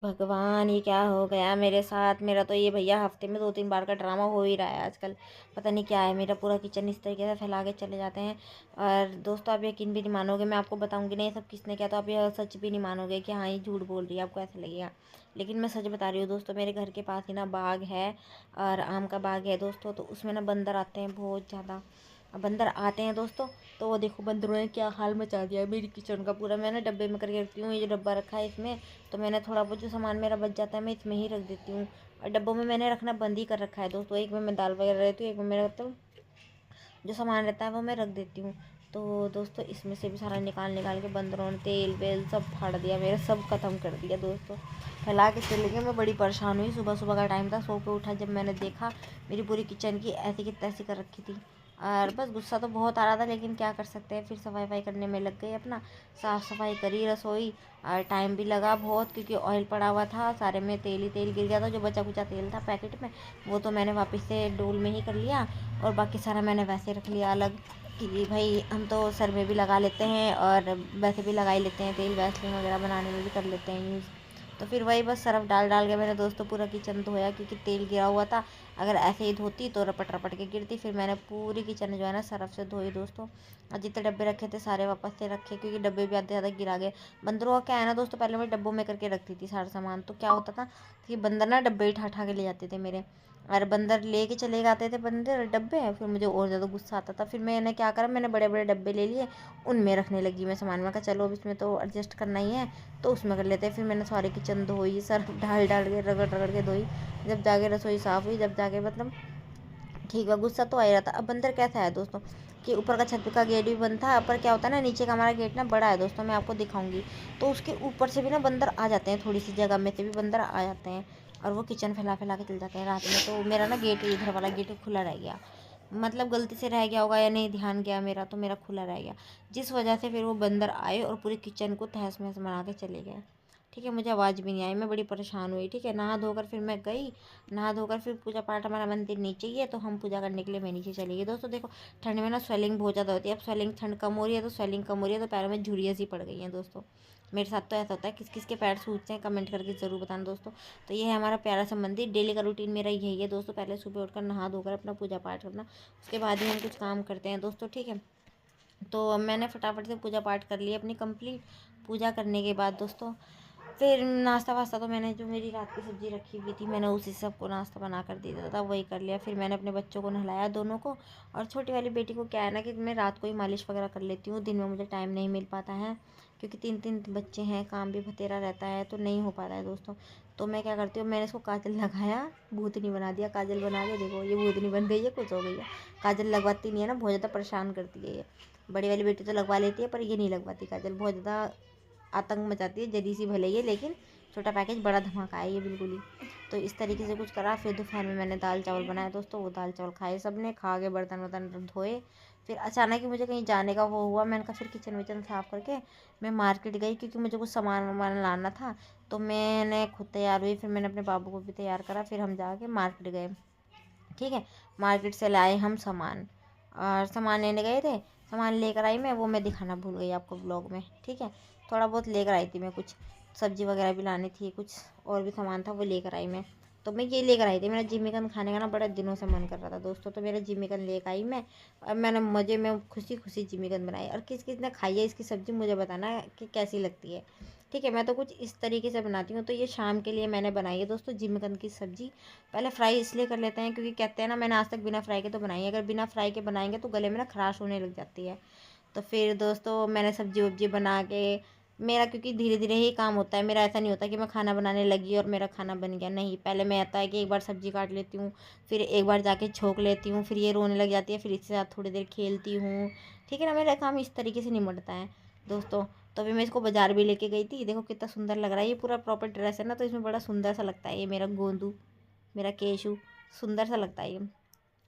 भगवान, ये क्या हो गया मेरे साथ। मेरा तो ये भैया हफ्ते में 2-3 बार का ड्रामा हो ही रहा है आजकल। पता नहीं क्या है, मेरा पूरा किचन इस तरीके से फैला के चले जाते हैं। और दोस्तों, आप यकीन भी नहीं मानोगे, मैं आपको बताऊंगी नहीं सब किसने किया तो आप ये सच भी नहीं मानोगे कि हाँ ये झूठ बोल रही है, आपको ऐसा लगेगा। लेकिन मैं सच बता रही हूँ दोस्तों, मेरे घर के पास ही ना बाग है और आम का बाग है दोस्तों। तो उसमें ना बंदर आते हैं बहुत ज़्यादा। अब बंदर आते हैं दोस्तों, तो वो देखो बंदरों ने क्या हाल मचा दिया है मेरी किचन का पूरा। मैं ना डब्बे में करके रखती हूँ, ये जो डब्बा रखा है इसमें, तो मैंने थोड़ा बहुत जो सामान मेरा बच जाता है मैं इसमें ही रख देती हूँ। और डब्बों में मैंने रखना बंद ही कर रखा है दोस्तों। एक में मैं दाल वगैरह रहती हूँ, एक में मेरा मतलब जो सामान रहता है वो मैं रख देती हूँ। तो दोस्तों, इसमें से भी सारा निकाल निकाल के बंदरों ने तेल वेल सब फाड़ दिया, मेरा सब ख़त्म कर दिया दोस्तों। फैला के चले गए। मैं बड़ी परेशान हुई, सुबह सुबह का टाइम था, सो के उठा जब मैंने देखा मेरी पूरी किचन की ऐसी की तैसी कर रखी थी। और बस गुस्सा तो बहुत आ रहा था, लेकिन क्या कर सकते हैं, फिर सफाई वफाई करने में लग गई अपना। साफ़ सफाई करी रसोई, और टाइम भी लगा बहुत क्योंकि ऑयल पड़ा हुआ था सारे में, तेल ही तेल गिर गया था। जो बचा कुचा तेल था पैकेट में वो तो मैंने वापस से डोल में ही कर लिया, और बाकी सारा मैंने वैसे रख लिया अलग कि भाई हम तो सर में भी लगा लेते हैं और वैसे भी लगा ही लेते हैं तेल, वैसलीन वगैरह बनाने में भी कर लेते हैं यूज़। तो फिर वही बस सर्फ डाल डाल के मैंने दोस्तों पूरा किचन धोया, क्योंकि तेल गिरा हुआ था। अगर ऐसे ही धोती तो रपट रपट के गिरती। फिर मैंने पूरी किचन जो है ना सर्फ से धोई दोस्तों। और जितने डब्बे रखे थे सारे वापस से रखे, क्योंकि डब्बे भी आधे ज़्यादा गिरा गए। बंदरों का क्या है ना दोस्तों, पहले मैं डब्बों में करके रखती थी सारा सामान, तो क्या होता था कि बंदर ना डब्बे ही उठा के ले जाते थे मेरे। और बंदर लेके चले जाते थे बंदर डब्बे, फिर मुझे और ज़्यादा गुस्सा आता था। फिर मैंने क्या करा, मैंने बड़े बड़े डब्बे ले लिए, उनमें रखने लगी मैं सामान। मैं कहा चलो अब इसमें तो एडजस्ट करना ही है, तो उसमें कर लेते हैं। फिर मैंने सारी किचन धोई, सर्फ डाल डाल के रगड़ रगड़ के धोई, जब जाके रसोई साफ़ हुई, जब जाके मतलब ठीक हुआ। गुस्सा तो आ ही रहा था। अब बंदर कैसा है दोस्तों कि ऊपर का छत का गेट भी बंद था, पर क्या होता है ना, नीचे का हमारा गेट ना बड़ा है दोस्तों, मैं आपको दिखाऊंगी। तो उसके ऊपर से भी ना बंदर आ जाते हैं, थोड़ी सी जगह में से भी बंदर आ जाते हैं, और वो किचन फैला फैला के चल जाते हैं रात में। तो मेरा ना गेट, इधर वाला गेट खुला रह गया, मतलब गलती से रह गया होगा या नहीं ध्यान गया मेरा, तो मेरा खुला रह गया, जिस वजह से फिर वो बंदर आए और पूरी किचन को तहस महस बना के चले गए। ठीक है, मुझे आवाज़ भी नहीं आई, मैं बड़ी परेशान हुई। ठीक है, नहा धोकर फिर मैं गई, नहा धोकर फिर पूजा पाठ, हमारा मंदिर नीचे ही है, तो हम पूजा करने के लिए मैं नीचे चली गई। दोस्तों देखो, ठंड में ना स्वेलिंग बहुत ज़्यादा होती है। अब स्वेलिंग, ठंड कम हो रही है तो स्वेलिंग कम हो रही है, तो पैरों में झुर्रियाँ सी पड़ गई हैं दोस्तों। मेरे साथ तो ऐसा होता है। किस किस के पैर सूजते हैं कमेंट करके ज़रूर बताना दोस्तों। तो ये है हमारा प्यारा सा मंदिर। डेली का रूटीन मेरा यही है दोस्तों, पहले सुबह उठकर नहा धोकर अपना पूजा पाठ करना, उसके बाद ही हम कुछ काम करते हैं दोस्तों। ठीक है, तो मैंने फटाफट से पूजा पाठ कर लिया अपनी कंप्लीट। पूजा करने के बाद दोस्तों फिर नाश्ता वास्ता, तो मैंने जो मेरी रात की सब्ज़ी रखी हुई थी मैंने उसी सबको नाश्ता बना कर दे दिया था, वही कर लिया। फिर मैंने अपने बच्चों को नहलाया दोनों को, और छोटी वाली बेटी को क्या है ना कि मैं रात को ही मालिश वगैरह कर लेती हूँ, दिन में मुझे टाइम नहीं मिल पाता है, क्योंकि 3-3 बच्चे हैं, काम भी बतेरा रहता है, तो नहीं हो पाता है दोस्तों। तो मैं क्या करती हूँ, मैंने इसको काजल लगाया, भूतनी बना दिया। काजल बना के देखो, ये भूतनी बन गई है, कुछ हो गई है। काजल लगवाती नहीं है ना, बहुत ज़्यादा परेशान करती है ये। बड़ी वाली बेटी तो लगवा लेती है, पर ये नहीं लगवाती काजल, बहुत ज़्यादा आतंक मचाती है। जरी सी भले ही है, लेकिन छोटा पैकेज बड़ा धमाका है ये बिल्कुल ही। तो इस तरीके से कुछ करा। फिर दोपहर में मैंने दाल चावल बनाए दोस्तों, वो दाल चावल खाए सब ने, खा के बर्तन वर्तन धोए। फिर अचानक ही मुझे कहीं जाने का वो हुआ, मैंने कहा फिर किचन विचन साफ़ करके मैं मार्केट गई, क्योंकि मुझे कुछ सामान वामान लाना था। तो मैंने खुद तैयार हुई, फिर मैंने अपने बाबू को भी तैयार करा, फिर हम जाके मार्केट गए। ठीक है, मार्केट से लाए हम सामान, और सामान लेने गए थे। सामान लेकर आई मैं, वो मैं दिखाना भूल गई आपको ब्लॉग में। ठीक है, थोड़ा बहुत लेकर आई थी मैं, कुछ सब्जी वगैरह भी लानी थी, कुछ और भी सामान था वो लेकर आई मैं। तो मैं ये लेकर आई थी, मेरा जिमीकंद खाने का ना बड़ा दिनों से मन कर रहा था दोस्तों, तो मेरा जिमीकंद लेकर आई मैं। और मैंने मज़े में खुशी खुशी जिमीकंद बनाई। और किस किस ने खाई है इसकी सब्ज़ी, मुझे बताना कि कैसी लगती है। ठीक है, मैं तो कुछ इस तरीके से बनाती हूँ। तो ये शाम के लिए मैंने बनाई है दोस्तों जिमीकंद की सब्ज़ी। पहले फ्राई इसलिए कर लेते हैं क्योंकि कहते हैं ना, मैंने आज तक बिना फ्राई के तो बनाई है, अगर बिना फ्राई के बनाएंगे तो गले में ना खराश होने लग जाती है। तो फिर दोस्तों मैंने सब्जी वब्जी बना के, मेरा क्योंकि धीरे धीरे ही काम होता है, मेरा ऐसा नहीं होता कि मैं खाना बनाने लगी और मेरा खाना बन गया, नहीं। पहले मैं आता है कि एक बार सब्जी काट लेती हूँ, फिर एक बार जाके छोंक लेती हूँ, फिर ये रोने लग जाती है, फिर इसके साथ थोड़ी देर खेलती हूँ। ठीक है ना, मेरा काम इस तरीके से निमटता है दोस्तों। तो अभी मैं इसको बाजार भी लेके गई थी, देखो कितना सुंदर लग रहा है, ये पूरा प्रॉपर ड्रेस है ना, तो इसमें बड़ा सुंदर सा लगता है ये मेरा गोंदू, मेरा केशू, सुंदर सा लगता है ये।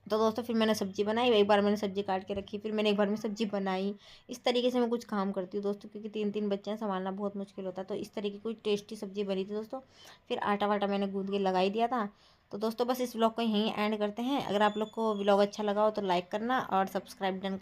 तो दोस्तों फिर मैंने सब्ज़ी बनाई, एक बार मैंने सब्ज़ी काट के रखी, फिर मैंने एक बार में सब्ज़ी बनाई। इस तरीके से मैं कुछ काम करती हूँ दोस्तों, क्योंकि 3-3 बच्चे हैं, संभालना बहुत मुश्किल होता है। तो इस तरीके की कोई टेस्टी सब्ज़ी बनी थी दोस्तों। फिर आटा वाटा मैंने गूँद के लगा ही दिया था। तो दोस्तों बस इस व्लॉग को यहीं एंड करते हैं। अगर आप लोग को व्लॉग अच्छा लगा हो तो लाइक करना और सब्सक्राइब डन